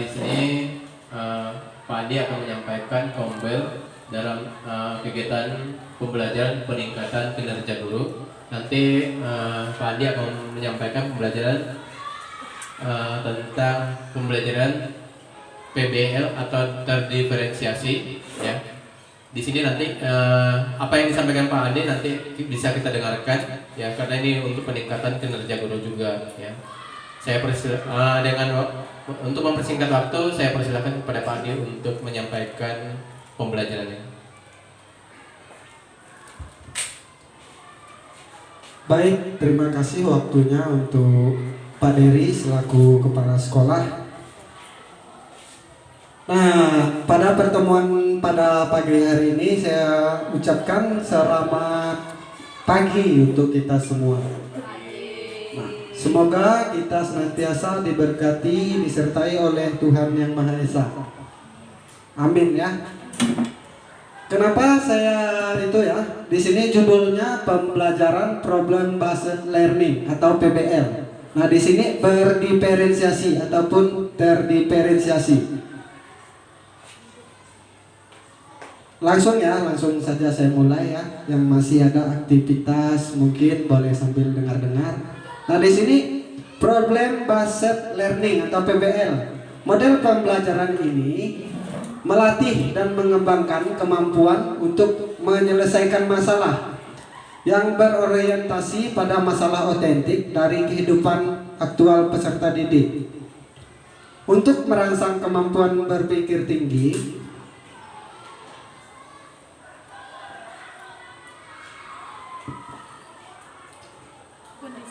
di sini Pak Andi akan menyampaikan kombel dalam kegiatan pembelajaran peningkatan kinerja guru. Nanti Pak Andi akan menyampaikan pembelajaran tentang pembelajaran PBL atau terdiferensiasi, ya. Di sini nanti apa yang disampaikan Pak Andi nanti bisa kita dengarkan, ya, karena ini untuk peningkatan kinerja guru juga, ya. Saya untuk mempersingkat waktu, saya persilakan kepada Pak Andi untuk menyampaikan pembelajarannya. Baik, terima kasih waktunya untuk Pak Dery selaku kepala sekolah. Nah, pada pertemuan pada pagi hari ini saya ucapkan selamat pagi untuk kita semua. Nah, semoga kita senantiasa diberkati, disertai oleh Tuhan Yang Maha Esa. Amin ya. Kenapa saya itu ya? Di sini judulnya pembelajaran problem based learning atau PBL. Nah, di sini berdiferensiasi ataupun terdiferensiasi. Langsung saja saya mulai ya. Yang masih ada aktivitas mungkin boleh sambil dengar-dengar. Nah, di sini problem based learning atau PBL. Model pembelajaran ini melatih dan mengembangkan kemampuan untuk menyelesaikan masalah yang berorientasi pada masalah otentik dari kehidupan aktual peserta didik. Untuk merangsang kemampuan berpikir tinggi,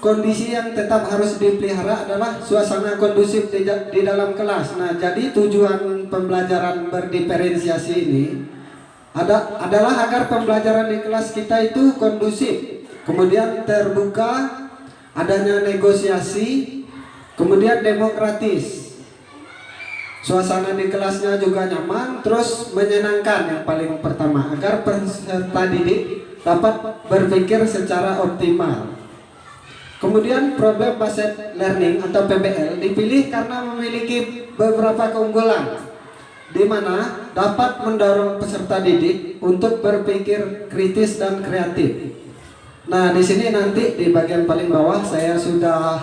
kondisi yang tetap harus dipelihara adalah suasana kondusif di dalam kelas. Nah, jadi tujuan pembelajaran berdiferensiasi ini adalah agar pembelajaran di kelas kita itu kondusif, kemudian terbuka, adanya negosiasi, kemudian demokratis. Suasana di kelasnya juga nyaman, terus menyenangkan yang paling pertama, agar peserta didik dapat berpikir secara optimal. Kemudian problem based learning atau PBL dipilih karena memiliki beberapa keunggulan, di mana dapat mendorong peserta didik untuk berpikir kritis dan kreatif. Nah, di sini nanti di bagian paling bawah saya sudah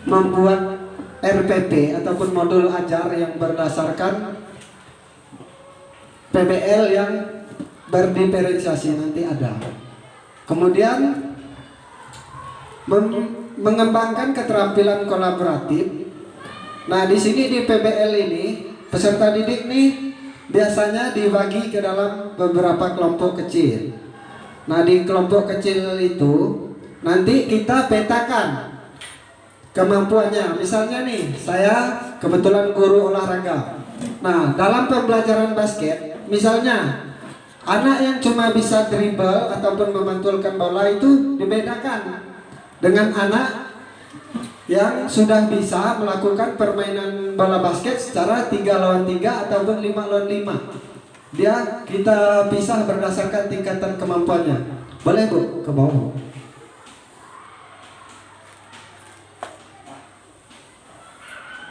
membuat RPP ataupun modul ajar yang berdasarkan PBL yang berdiferensiasi nanti ada. Kemudian mengembangkan keterampilan kolaboratif. Nah, di sini di PBL ini peserta didik nih biasanya dibagi ke dalam beberapa kelompok kecil. Nah, di kelompok kecil itu nanti kita petakan kemampuannya. Misalnya nih, saya kebetulan guru olahraga. Nah, dalam pembelajaran basket, misalnya anak yang cuma bisa dribble ataupun memantulkan bola itu dibedakan dengan anak yang sudah bisa melakukan permainan bola basket secara 3 lawan 3 ataupun 5 lawan 5. Kita pisah berdasarkan tingkatan kemampuannya. Boleh Bu, ke bawah.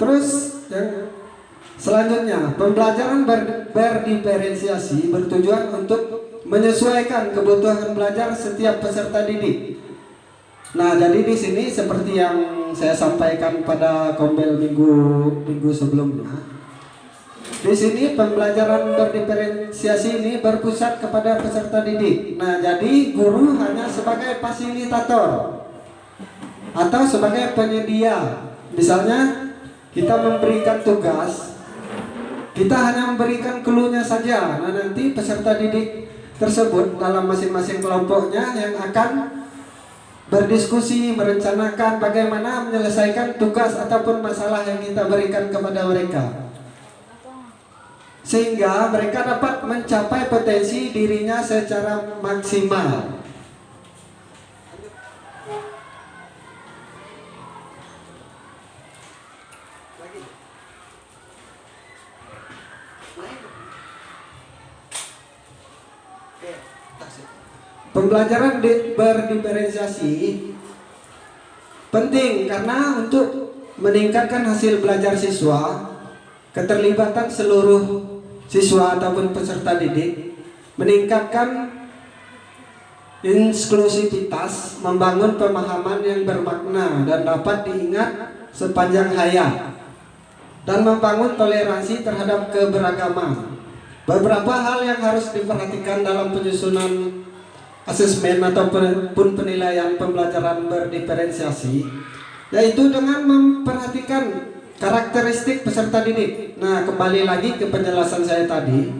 Terus yang selanjutnya, pembelajaran berdiferensiasi bertujuan untuk menyesuaikan kebutuhan belajar setiap peserta didik. Nah, jadi di sini seperti yang saya sampaikan pada kombel minggu sebelumnya. Di sini pembelajaran berdiferensiasi ini berpusat kepada peserta didik. Nah, jadi guru hanya sebagai fasilitator atau sebagai penyedia. Misalnya kita memberikan tugas, kita hanya memberikan clue-nya saja. Nah, nanti peserta didik tersebut dalam masing-masing kelompoknya yang akan berdiskusi, merencanakan bagaimana menyelesaikan tugas ataupun masalah yang kita berikan kepada mereka, sehingga mereka dapat mencapai potensi dirinya secara maksimal. Pembelajaran berdiferensiasi penting karena untuk meningkatkan hasil belajar siswa keterlibatan seluruh siswa ataupun peserta didik, meningkatkan inklusivitas, membangun pemahaman yang bermakna dan dapat diingat sepanjang hayat, dan membangun toleransi terhadap keberagaman. Beberapa hal yang harus diperhatikan dalam penyusunan asesmen ataupun penilaian pembelajaran berdiferensiasi, yaitu dengan memperhatikan karakteristik peserta didik. Nah, kembali lagi ke penjelasan saya tadi,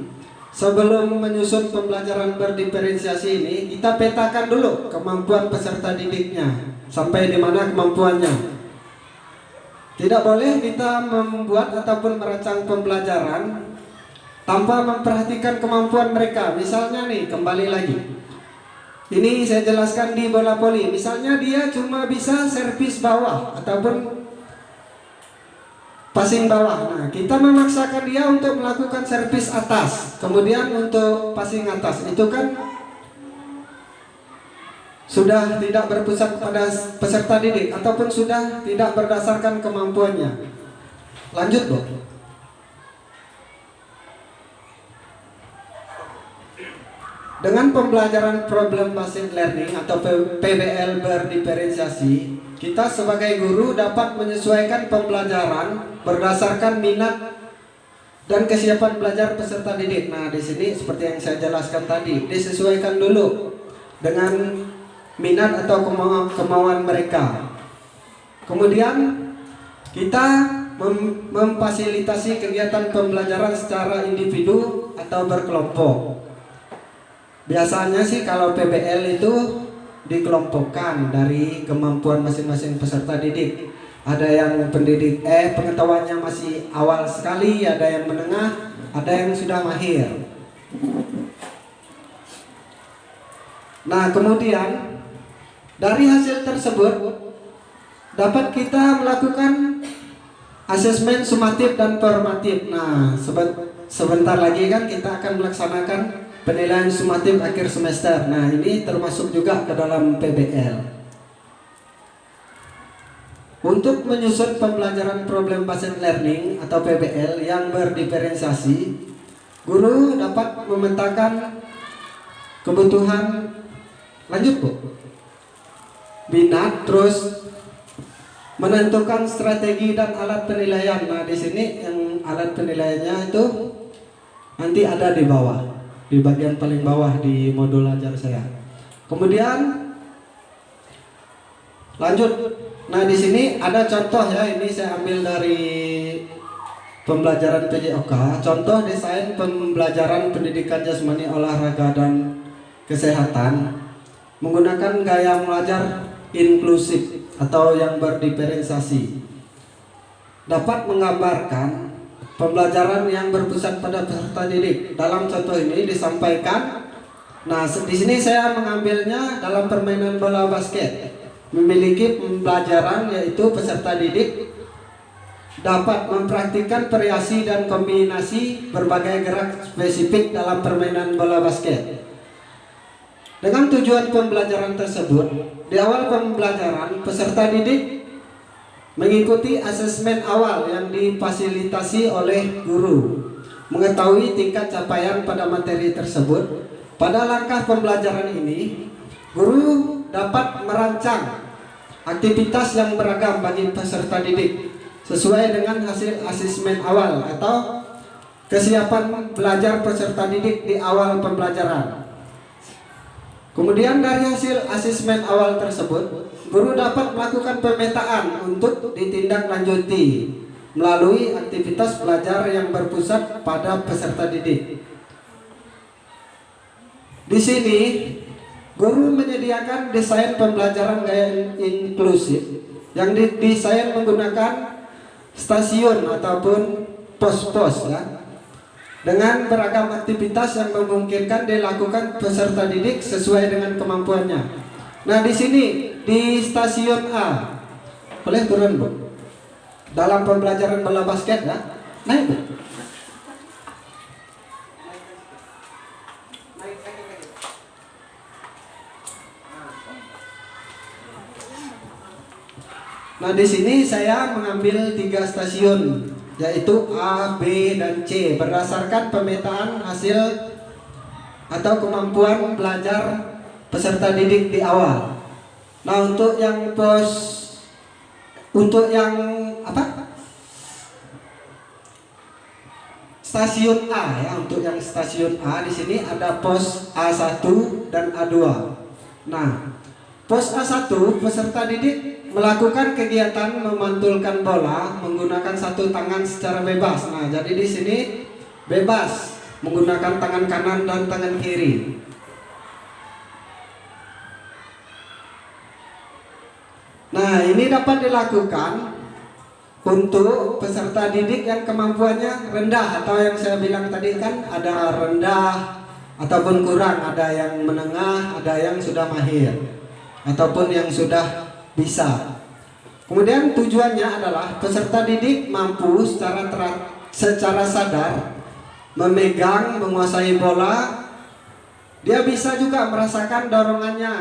sebelum menyusun pembelajaran berdiferensiasi ini, kita petakan dulu kemampuan peserta didiknya, sampai di mana kemampuannya. Tidak boleh kita membuat ataupun merancang pembelajaran tanpa memperhatikan kemampuan mereka. Misalnya nih, kembali lagi, ini saya jelaskan di bola voli. Misalnya dia cuma bisa servis bawah ataupun passing bawah. Nah, kita memaksakan dia untuk melakukan servis atas, kemudian untuk passing atas. Itu kan sudah tidak berpusat pada peserta didik ataupun sudah tidak berdasarkan kemampuannya. Lanjut, Bu. Dengan pembelajaran problem based learning atau PBL berdiferensiasi, kita sebagai guru dapat menyesuaikan pembelajaran berdasarkan minat dan kesiapan belajar peserta didik. Nah, di sini seperti yang saya jelaskan tadi, disesuaikan dulu dengan minat atau kemauan mereka. Kemudian kita memfasilitasi kegiatan pembelajaran secara individu atau berkelompok. Biasanya sih kalau PBL itu dikelompokkan dari kemampuan masing-masing peserta didik. Ada yang pengetahuannya masih awal sekali, ada yang menengah, ada yang sudah mahir. Nah, kemudian dari hasil tersebut dapat kita melakukan asesmen sumatif dan formatif. Nah, sebentar lagi kan kita akan melaksanakan penilaian sumatif akhir semester. Nah, ini termasuk juga ke dalam PBL. Untuk menyusun pembelajaran problem based learning atau PBL yang berdiferensiasi, guru dapat memetakan kebutuhan, lanjut, Bu, minat, terus menentukan strategi dan alat penilaian. Nah, di sini yang alat penilaiannya itu nanti ada di bawah, di bagian paling bawah di modul ajar saya. Kemudian lanjut. Nah, di sini ada contoh ya, ini saya ambil dari pembelajaran PJOK, contoh desain pembelajaran pendidikan jasmani, olahraga dan kesehatan menggunakan gaya belajar inklusif atau yang berdiferensiasi. Dapat menggambarkan pembelajaran yang berpusat pada peserta didik. Dalam contoh ini disampaikan, nah di sini saya mengambilnya dalam permainan bola basket, memiliki pembelajaran yaitu peserta didik dapat mempraktikkan variasi dan kombinasi berbagai gerak spesifik dalam permainan bola basket. Dengan tujuan pembelajaran tersebut, di awal pembelajaran peserta didik mengikuti asesmen awal yang difasilitasi oleh guru, mengetahui tingkat capaian pada materi tersebut. Pada langkah pembelajaran ini, guru dapat merancang aktivitas yang beragam bagi peserta didik sesuai dengan hasil asesmen awal atau kesiapan belajar peserta didik di awal pembelajaran. Kemudian dari hasil asesmen awal tersebut, guru dapat melakukan pemetaan untuk ditindaklanjuti melalui aktivitas belajar yang berpusat pada peserta didik. Di sini guru menyediakan desain pembelajaran gaya inklusif yang didesain menggunakan stasiun ataupun pos-pos ya, dengan beragam aktivitas yang memungkinkan dilakukan peserta didik sesuai dengan kemampuannya. Nah, di sini di stasiun A, boleh turun, Bu, dalam pembelajaran bola basket ya, naik, Bu. Nah, di sini saya mengambil 3 stasiun yaitu A, B, dan C berdasarkan pemetaan hasil atau kemampuan belajar peserta didik di awal. Nah, untuk yang stasiun A ya, untuk yang stasiun A di sini ada pos A1 dan A2. Nah, pos A1 peserta didik melakukan kegiatan memantulkan bola menggunakan satu tangan secara bebas. Nah, jadi di sini bebas menggunakan tangan kanan dan tangan kiri. Nah, ini dapat dilakukan untuk peserta didik yang kemampuannya rendah, atau yang saya bilang tadi kan ada rendah ataupun kurang, ada yang menengah, ada yang sudah mahir ataupun yang sudah bisa. Kemudian tujuannya adalah peserta didik mampu secara sadar memegang, menguasai bola. Dia bisa juga merasakan dorongannya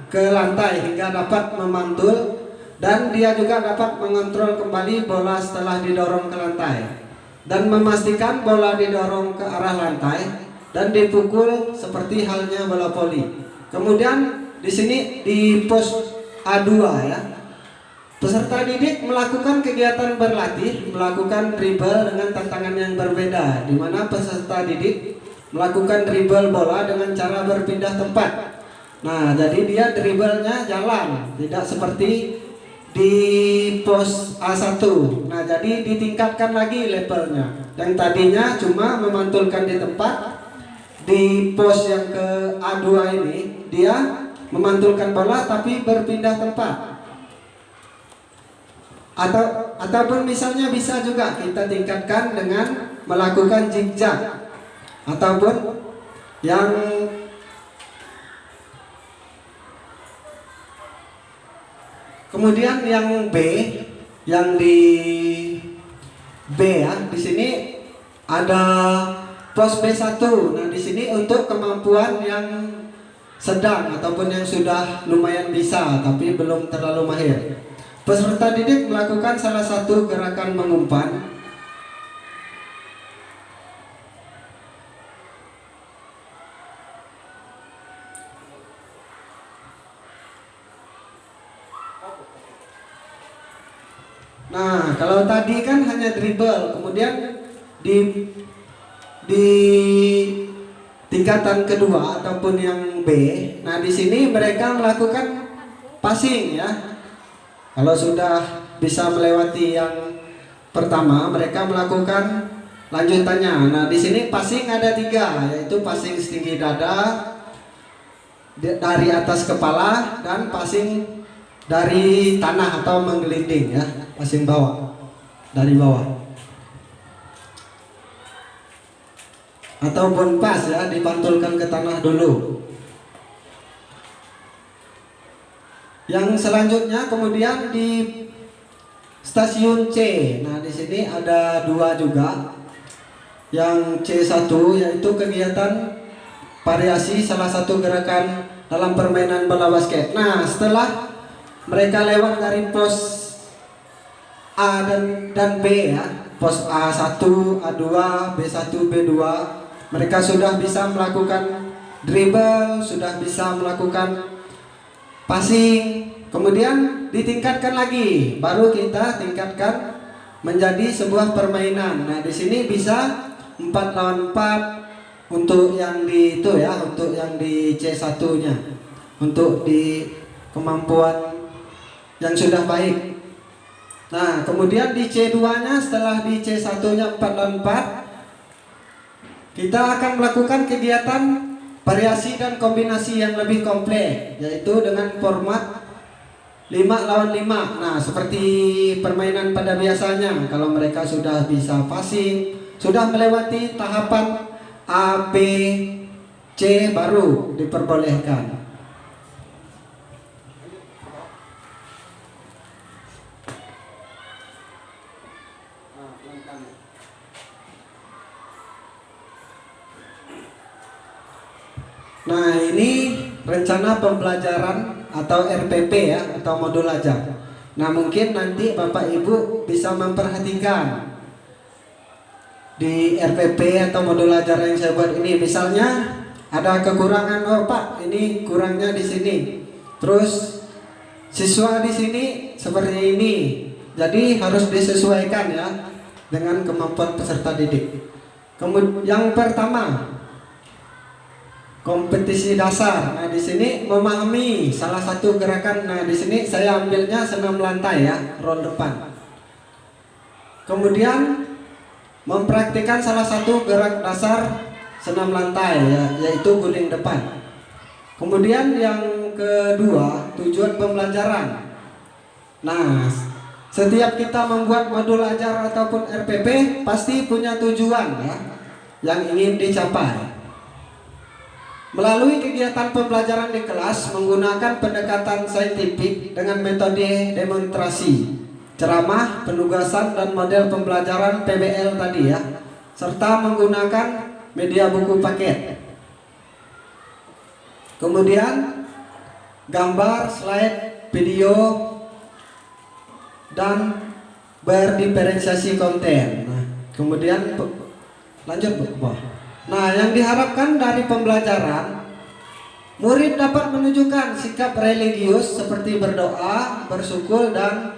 ke lantai hingga dapat memantul, dan dia juga dapat mengontrol kembali bola setelah didorong ke lantai dan memastikan bola didorong ke arah lantai dan dipukul seperti halnya bola voli. Kemudian di sini di pos A2 ya, peserta didik melakukan kegiatan berlatih, melakukan dribble dengan tantangan yang berbeda, di mana peserta didik melakukan dribble bola dengan cara berpindah tempat. Nah, jadi dia dribblenya jalan, tidak seperti di pos A1. Nah, jadi ditingkatkan lagi levelnya. Yang tadinya cuma memantulkan di tempat, di pos yang ke A2 ini dia memantulkan bola tapi berpindah tempat. Ataupun misalnya bisa juga kita tingkatkan dengan melakukan zigzag, ataupun yang kemudian yang B, yang di B ya, di sini ada pos B1. Nah, di sini untuk kemampuan yang sedang ataupun yang sudah lumayan bisa tapi belum terlalu mahir. Peserta didik melakukan salah satu gerakan mengumpan. Nah, kalau tadi kan hanya dribble, kemudian di tingkatan kedua ataupun yang B, nah di sini mereka melakukan passing ya. Kalau sudah bisa melewati yang pertama, mereka melakukan lanjutannya. Nah, di sini passing ada 3, yaitu passing setinggi dada, dari atas kepala, dan passing dari tanah atau menggelinding ya, passing bawah, dari bawah. Ataupun pas ya, dipantulkan ke tanah dulu. Yang selanjutnya kemudian di stasiun C. Nah, di sini ada 2 juga. Yang C1 yaitu kegiatan variasi salah satu gerakan dalam permainan bola basket. Nah, setelah mereka lewat dari pos A dan B ya, pos A1, A2, B1, B2, mereka sudah bisa melakukan dribble, sudah bisa melakukan passing, kemudian ditingkatkan lagi, baru kita tingkatkan menjadi sebuah permainan. Nah, di sini bisa 4 lawan 4 untuk yang di itu ya, untuk yang di C1-nya, untuk di kemampuan yang sudah baik. Nah, kemudian di C2-nya, setelah di C1-nya 4 lawan 4, kita akan melakukan kegiatan variasi dan kombinasi yang lebih kompleks, yaitu dengan format 5 lawan 5. Nah, seperti permainan pada biasanya, kalau mereka sudah bisa passing, sudah melewati tahapan A, B, C, baru diperbolehkan. Nah, ini rencana pembelajaran atau RPP ya, atau modul ajar. Nah, mungkin nanti Bapak Ibu bisa memperhatikan di RPP atau modul ajar yang saya buat ini. Misalnya ada kekurangan, oh Pak, ini kurangnya di sini. Terus siswa di sini seperti ini. Jadi harus disesuaikan ya dengan kemampuan peserta didik. Kemudian yang pertama, kompetisi dasar. Nah, di sini memahami salah satu gerakan. Nah, di sini saya ambilnya senam lantai ya, roll depan. Kemudian mempraktikkan salah satu gerak dasar senam lantai ya, yaitu guling depan. Kemudian yang kedua, tujuan pembelajaran. Nah, setiap kita membuat modul ajar ataupun RPP pasti punya tujuan ya, yang ingin dicapai. Melalui kegiatan pembelajaran di kelas menggunakan pendekatan saintifik dengan metode demonstrasi, ceramah, penugasan dan model pembelajaran PBL tadi ya, serta menggunakan media buku paket. Kemudian gambar, slide, video dan berdiferensiasi konten. Nah, kemudian lanjut Bu. Nah, yang diharapkan dari pembelajaran, murid dapat menunjukkan sikap religius seperti berdoa, bersyukur, dan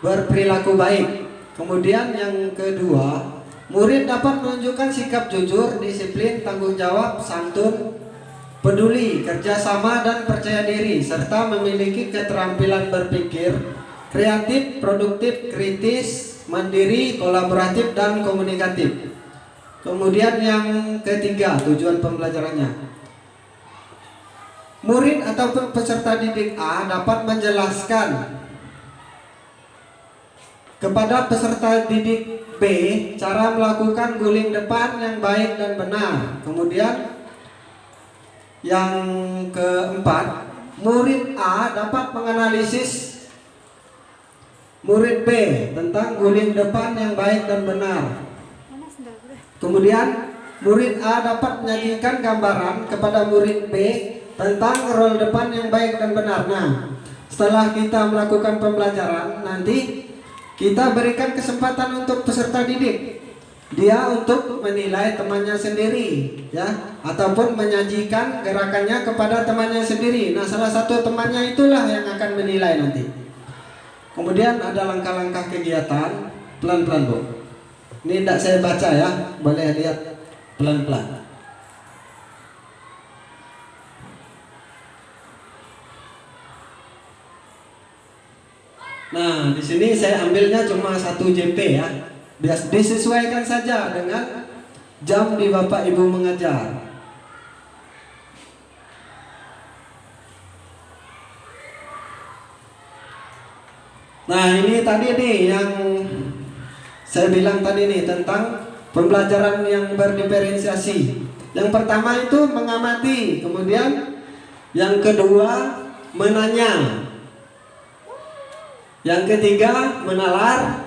berperilaku baik. Kemudian yang kedua, murid dapat menunjukkan sikap jujur, disiplin, tanggung jawab, santun, peduli, kerjasama, dan percaya diri, serta memiliki keterampilan berpikir, kreatif, produktif, kritis, mandiri, kolaboratif, dan komunikatif. Kemudian yang ketiga, tujuan pembelajarannya. Murid ataupun peserta didik A dapat menjelaskan kepada peserta didik B cara melakukan guling depan yang baik dan benar. Kemudian yang keempat, murid A dapat menganalisis murid B tentang guling depan yang baik dan benar. Kemudian murid A dapat menyajikan gambaran kepada murid B tentang role depan yang baik dan benar. Nah, setelah kita melakukan pembelajaran, nanti kita berikan kesempatan untuk peserta didik dia untuk menilai temannya sendiri ya, ataupun menyajikan gerakannya kepada temannya sendiri. Nah, salah satu temannya itulah yang akan menilai nanti. Kemudian ada langkah-langkah kegiatan, pelan-pelan Bu. Ini tidak saya baca ya, boleh lihat pelan-pelan. Nah, di sini saya ambilnya cuma 1 JP ya. Biar disesuaikan saja dengan jam di Bapak Ibu mengajar. Nah, ini tadi nih yang saya bilang tadi nih tentang pembelajaran yang berdiferensiasi. Yang pertama itu mengamati, kemudian yang kedua menanya, yang ketiga menalar,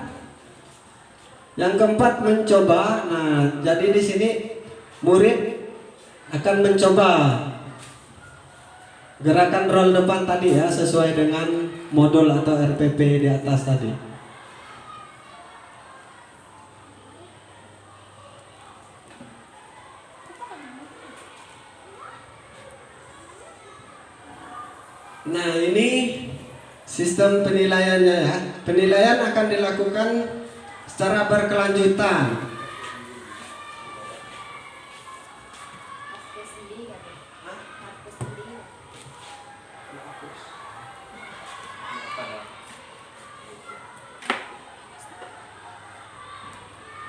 yang keempat mencoba. Nah, jadi di sini murid akan mencoba gerakan roll depan tadi ya, sesuai dengan modul atau RPP di atas tadi. Nah, ini sistem penilaiannya ya. Penilaian akan dilakukan secara berkelanjutan.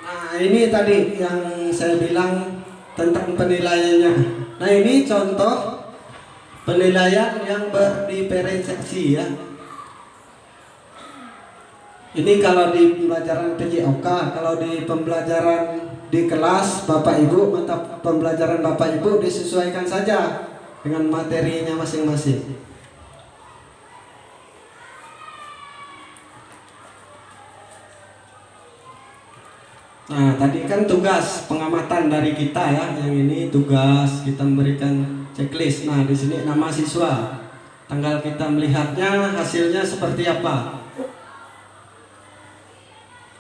Nah, ini tadi yang saya bilang tentang penilaiannya. Nah, ini contoh penilaian yang berdiferensiasi ya. Ini kalau di pembelajaran PJOK, kalau di pembelajaran di kelas Bapak Ibu, mata pembelajaran Bapak Ibu disesuaikan saja dengan materinya masing-masing. Nah, tadi kan tugas pengamatan dari kita ya, yang ini tugas kita memberikan checklist. Nah, di sini nama siswa, tanggal kita melihatnya, hasilnya seperti apa.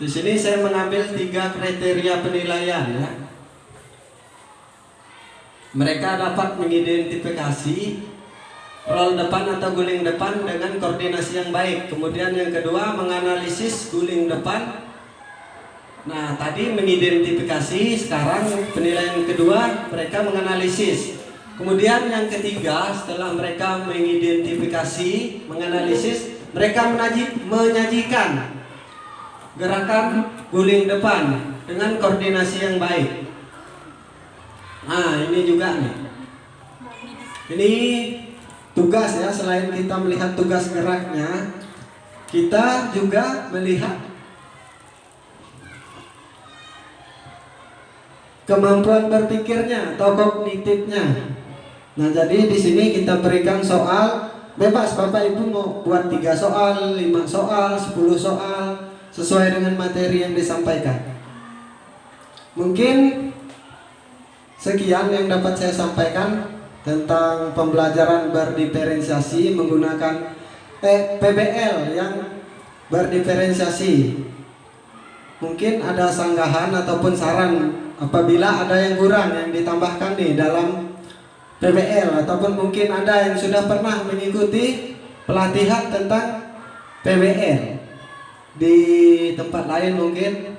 Di sini saya mengambil 3 kriteria penilaian ya. Mereka dapat mengidentifikasi roll depan atau guling depan dengan koordinasi yang baik. Kemudian yang kedua, menganalisis guling depan. Nah, tadi mengidentifikasi, sekarang penilaian kedua mereka menganalisis. Kemudian yang ketiga, setelah mereka mengidentifikasi, menganalisis, mereka menyajikan gerakan guling depan dengan koordinasi yang baik. Nah, ini juga nih. Ini tugas ya, selain kita melihat tugas geraknya, kita juga melihat kemampuan berpikirnya atau kognitifnya. Nah, jadi di sini kita berikan soal bebas, Bapak Ibu mau buat 3 soal, 5 soal, 10 soal, sesuai dengan materi yang disampaikan. Mungkin sekian yang dapat saya sampaikan tentang pembelajaran berdiferensiasi menggunakan PBL yang berdiferensiasi. Mungkin ada sanggahan ataupun saran apabila ada yang kurang yang ditambahkan nih dalam PBL, ataupun mungkin ada yang sudah pernah mengikuti pelatihan tentang PBL di tempat lain mungkin.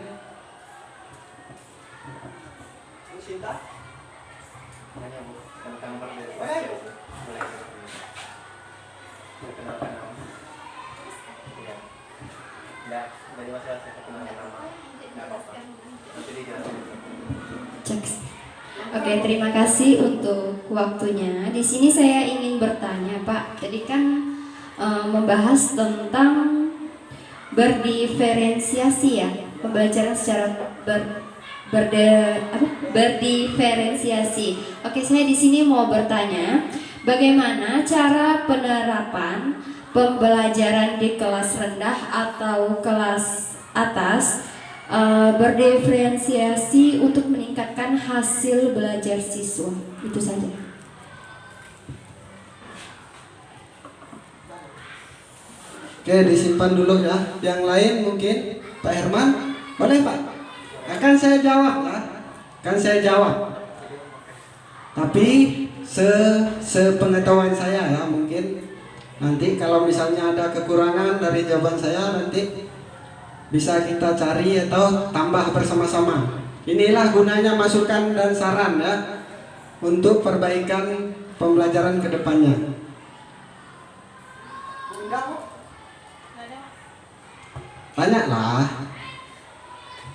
Oke, terima kasih untuk waktunya. Di sini saya ingin bertanya, Pak. Tadi kan membahas tentang berdiferensiasi ya, pembelajaran secara berdiferensiasi. Oke, saya di sini mau bertanya, bagaimana cara penerapan pembelajaran di kelas rendah atau kelas atas berdiferensiasi untuk meningkatkan hasil belajar siswa. Itu saja. Oke, disimpan dulu ya. Yang lain mungkin Pak Herman, boleh Pak? Akan saya jawab ya. Akan saya jawab. Tapi sepengetahuan saya ya, mungkin nanti kalau misalnya ada kekurangan dari jawaban saya, nanti bisa kita cari atau tambah bersama-sama. Inilah gunanya masukan dan saran ya, untuk perbaikan pembelajaran ke depannya. Tanya lah.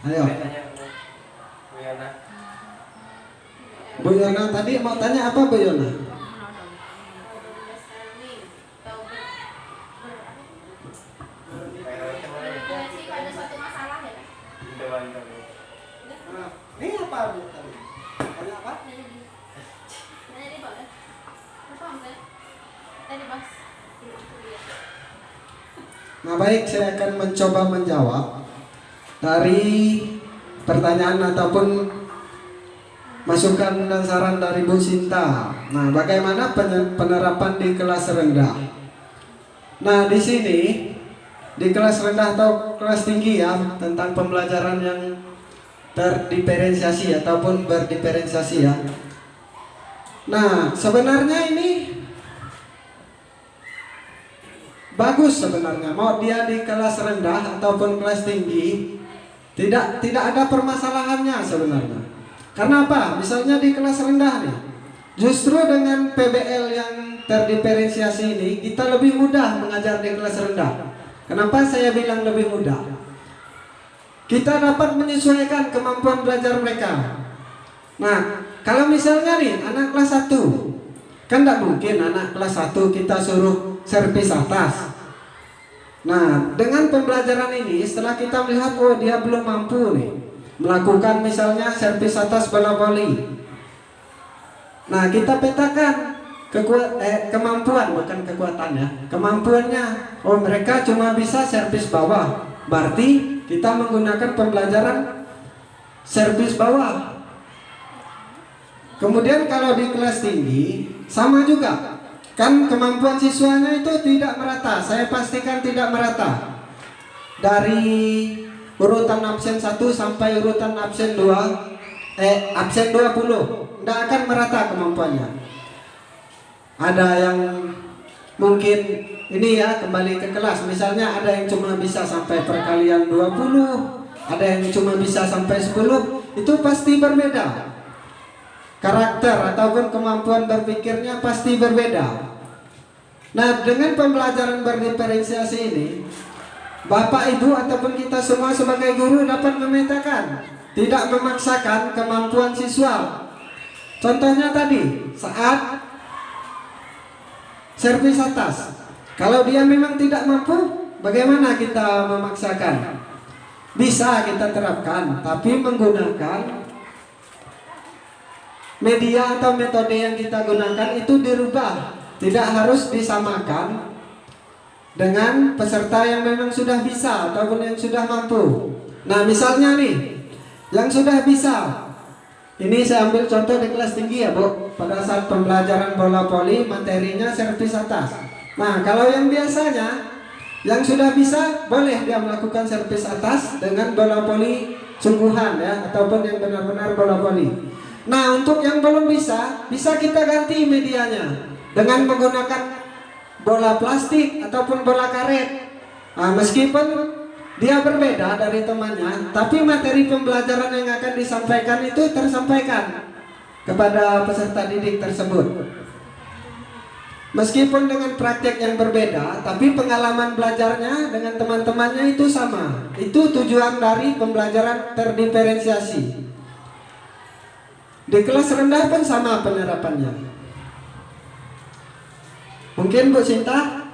Ayo. Bu Yona tadi mau tanya apa Bu Yona? Ini apa Bu tadi? Tanya apa? Nah, baik, saya akan mencoba menjawab dari pertanyaan ataupun masukan dan saran dari Bu Sinta. Nah, bagaimana penerapan di kelas rendah? Nah, di sini di kelas rendah atau kelas tinggi ya, tentang pembelajaran yang terdiferensiasi ataupun berdiferensiasi ya. Nah, sebenarnya ini bagus sebenarnya, mau dia di kelas rendah ataupun kelas tinggi, tidak ada permasalahannya sebenarnya. Karena apa? Misalnya di kelas rendah nih, justru dengan PBL yang terdiferensiasi ini kita lebih mudah mengajar di kelas rendah. Kenapa saya bilang lebih mudah? Kita dapat menyesuaikan kemampuan belajar mereka. Nah, kalau misalnya nih anak kelas 1, kan tidak mungkin anak kelas 1 kita suruh servis atas. Nah, dengan pembelajaran ini, setelah kita melihat oh dia belum mampu nih melakukan misalnya servis atas bola voli. Nah, kita petakan kemampuan, bukan kekuatan ya, kemampuannya. Oh, mereka cuma bisa servis bawah, berarti kita menggunakan pembelajaran servis bawah. Kemudian kalau di kelas tinggi sama juga, kan kemampuan siswanya itu tidak merata. Saya pastikan tidak merata. Dari urutan absen 1 sampai urutan absen 2, absen 20, tidak akan merata kemampuannya. Ada yang mungkin ini ya kembali ke kelas, misalnya ada yang cuma bisa sampai perkalian 20, ada yang cuma bisa sampai 10, itu pasti berbeda. Karakter ataupun kemampuan berpikirnya pasti berbeda. Nah, dengan pembelajaran berdiferensiasi ini, Bapak Ibu ataupun kita semua sebagai guru dapat memetakan, tidak memaksakan kemampuan siswa. Contohnya tadi, saat servis atas, kalau dia memang tidak mampu, bagaimana kita memaksakan? Bisa kita terapkan, tapi menggunakan media atau metode yang kita gunakan itu dirubah. Tidak harus disamakan dengan peserta yang memang sudah bisa ataupun yang sudah mampu. Nah, misalnya nih, yang sudah bisa, ini saya ambil contoh di kelas tinggi ya Bu. Pada saat pembelajaran bola voli, materinya servis atas. Nah, kalau yang biasanya, yang sudah bisa, boleh dia melakukan servis atas dengan bola voli sungguhan ya, ataupun yang benar-benar bola voli. Nah, untuk yang belum bisa, bisa kita ganti medianya dengan menggunakan bola plastik ataupun bola karet. Nah, meskipun dia berbeda dari temannya, tapi materi pembelajaran yang akan disampaikan itu tersampaikan kepada peserta didik tersebut. Meskipun dengan praktek yang berbeda, tapi pengalaman belajarnya dengan teman-temannya itu sama. Itu tujuan dari pembelajaran terdiferensiasi. Di kelas rendah pun sama penerapannya. Mungkin Bu Sinta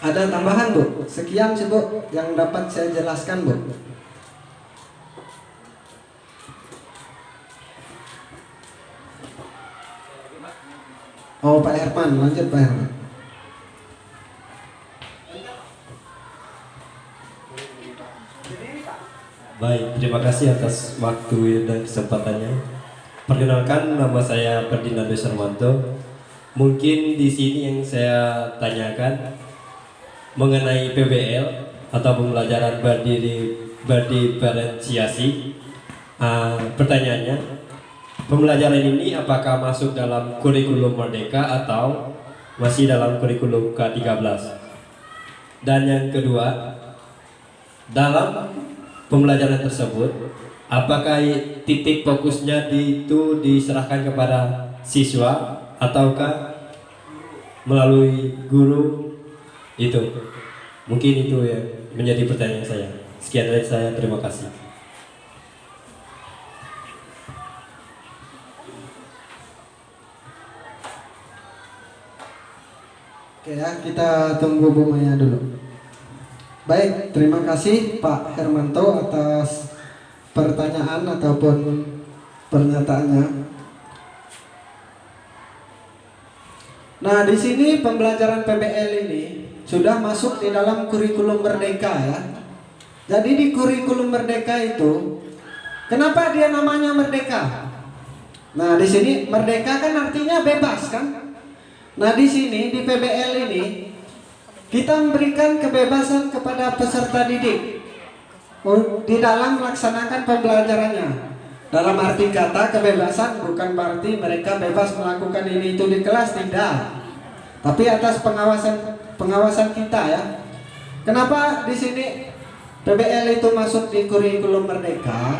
ada tambahan Bu? Sekian sih Bu yang dapat saya jelaskan Bu. Oh Pak Herman, lanjut Pak Herman. Baik, terima kasih atas waktu dan kesempatannya. Perkenalkan, nama saya Ferdinando Sarmanto. Mungkin di sini yang saya tanyakan mengenai PBL atau pembelajaran berdiferensiasi. Pertanyaannya, pembelajaran ini apakah masuk dalam kurikulum Merdeka atau masih dalam kurikulum K13? Dan yang kedua, dalam pembelajaran tersebut, apakah titik fokusnya itu diserahkan kepada siswa ataukah melalui guru itu? Mungkin itu yang menjadi pertanyaan saya. Sekian dari saya, terima kasih. Oke ya, kita tunggu Bu Maya dulu. Baik, terima kasih Pak Hermanto atas pertanyaan ataupun pernyataannya. Nah, di sini pembelajaran PBL ini sudah masuk di dalam kurikulum Merdeka ya. Jadi di kurikulum Merdeka itu, kenapa dia namanya Merdeka? Nah, di sini Merdeka kan artinya bebas kan? Nah, di sini di PBL ini kita memberikan kebebasan kepada peserta didik di dalam melaksanakan pembelajarannya. Dalam arti kata kebebasan bukan berarti mereka bebas melakukan ini itu di kelas, tidak. Tapi atas pengawasan kita ya. Kenapa di sini PBL itu masuk di kurikulum Merdeka?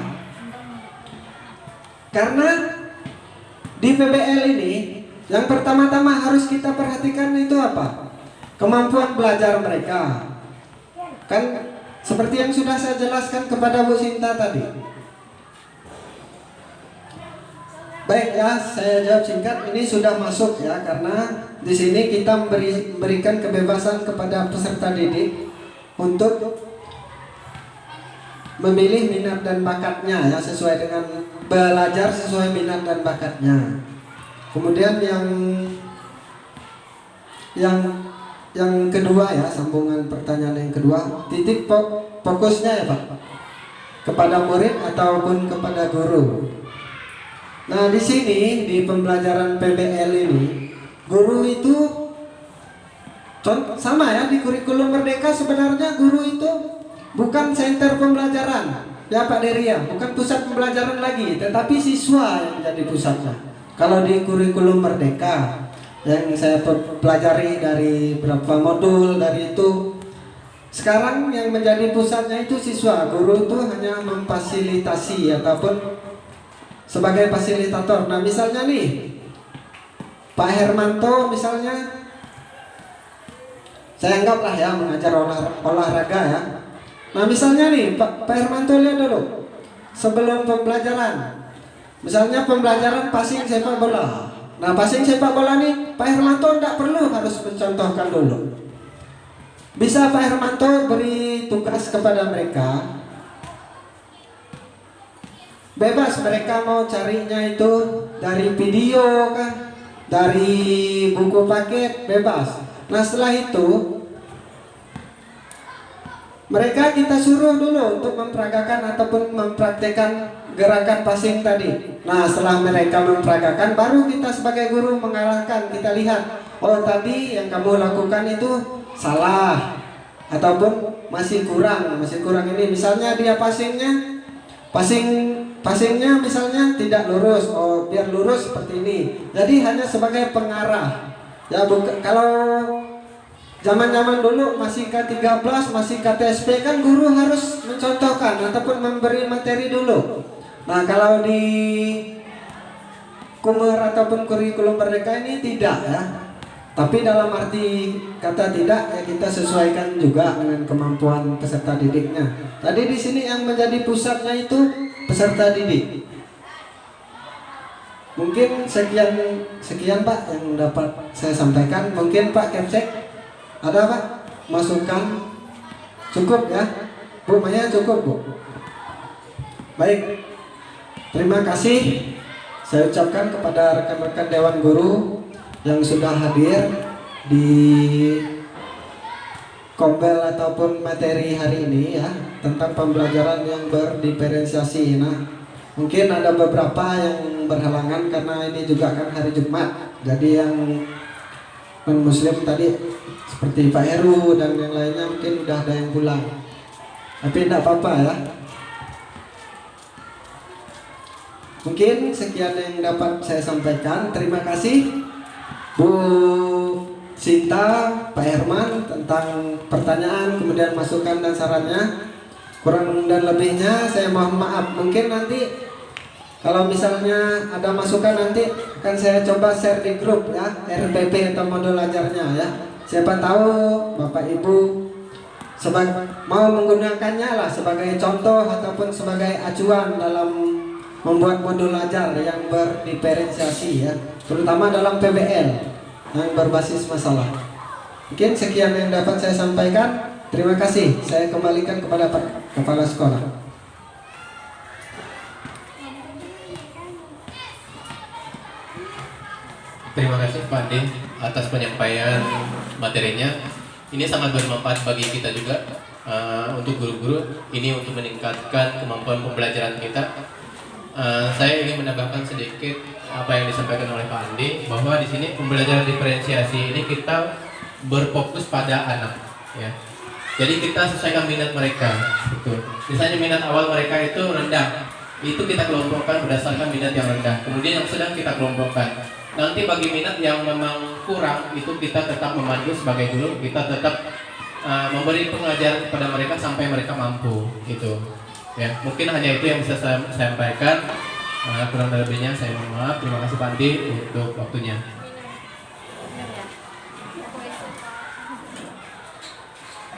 Karena di PBL ini yang pertama-tama harus kita perhatikan itu apa? Kemampuan belajar mereka. Kan seperti yang sudah saya jelaskan kepada Bu Sinta tadi. Baik ya, saya jawab singkat. Ini sudah masuk ya, karena di sini kita memberikan kebebasan kepada peserta didik untuk memilih minat dan bakatnya ya, sesuai dengan belajar sesuai minat dan bakatnya. Kemudian yang kedua ya, sambungan pertanyaan yang kedua, titik fokusnya ya Pak, kepada murid ataupun kepada guru. Nah, di sini di pembelajaran PBL ini, guru itu sama ya, di kurikulum Merdeka sebenarnya guru itu bukan center pembelajaran ya Pak Deria, bukan pusat pembelajaran lagi, tetapi siswa yang menjadi pusatnya. Kalau di kurikulum Merdeka yang saya pelajari dari berapa modul dari itu, sekarang yang menjadi pusatnya itu siswa, guru itu hanya memfasilitasi ataupun sebagai fasilitator. Nah misalnya nih Pak Hermanto misalnya, saya anggaplah ya mengajar olahraga ya. Nah misalnya nih Pak Hermanto, lihat dulu sebelum pembelajaran, misalnya pembelajaran passing sepak bola. Nah passing sepak bola nih Pak Hermanto tidak perlu harus mencontohkan dulu. Bisa Pak Hermanto beri tugas kepada mereka, bebas mereka mau carinya itu dari video kan, dari buku paket, bebas. Nah setelah itu mereka kita suruh dulu untuk memperagakan ataupun mempraktekkan gerakan passing tadi. Nah setelah mereka memperagakan, baru kita sebagai guru mengarahkan, kita lihat, oh tadi yang kamu lakukan itu salah ataupun masih kurang ini. Misalnya dia passingnya misalnya tidak lurus, oh biar lurus seperti ini. Jadi hanya sebagai pengarah ya. Kalau zaman dulu masih K13, masih KTSP kan guru harus mencontohkan ataupun memberi materi dulu. Nah kalau di Kumer ataupun kurikulum Merdeka ini tidak ya. Tapi dalam arti kata tidak ya, kita sesuaikan juga dengan kemampuan peserta didiknya. Tadi di sini yang menjadi pusatnya itu peserta didik. Mungkin sekian Pak yang dapat saya sampaikan. Mungkin Pak Kepsek ada Pak masukan? Cukup ya Bu Maya, cukup Bu? Baik, terima kasih saya ucapkan kepada rekan-rekan Dewan Guru yang sudah hadir di kombel ataupun materi hari ini ya, tentang pembelajaran yang berdiferensiasi. Nah mungkin ada beberapa yang berhalangan karena ini juga kan hari Jumat, jadi yang non-muslim tadi seperti Pak Heru dan yang lainnya mungkin udah ada yang pulang, tapi tidak apa-apa ya. Mungkin sekian yang dapat saya sampaikan. Terima kasih Bu Sinta, Pak Herman tentang pertanyaan, kemudian masukan dan sarannya. Kurang dan lebihnya saya mohon maaf. Mungkin nanti kalau misalnya ada masukan nanti akan saya coba share di grup ya, RPP atau modul ajarnya ya. Siapa tahu Bapak Ibu mau menggunakannya lah sebagai contoh ataupun sebagai acuan dalam membuat modul ajar yang berdiferensiasi ya, terutama dalam PBL yang berbasis masalah. Mungkin sekian yang dapat saya sampaikan. Terima kasih. Saya kembalikan kepada Pak Kepala Sekolah. Terima kasih Pak Ade atas penyampaian materinya. Ini sangat bermanfaat bagi kita juga, untuk guru-guru. Ini untuk meningkatkan kemampuan pembelajaran kita. Saya ingin menambahkan sedikit apa yang disampaikan oleh Pak Andi, bahwa di sini pembelajaran diferensiasi ini kita berfokus pada anak ya. Jadi kita sesuaikan minat mereka. Betul. Misalnya minat awal mereka itu rendah, itu kita kelompokkan berdasarkan minat yang rendah. Kemudian yang sedang kita kelompokkan. Nanti bagi minat yang memang kurang, itu kita tetap memandu sebagai guru, kita tetap memberi pengajaran kepada mereka sampai mereka mampu gitu. Ya, mungkin hanya itu yang bisa saya sampaikan. Kurang lebihnya saya mohon maaf. Terima kasih Pak Andi untuk waktunya.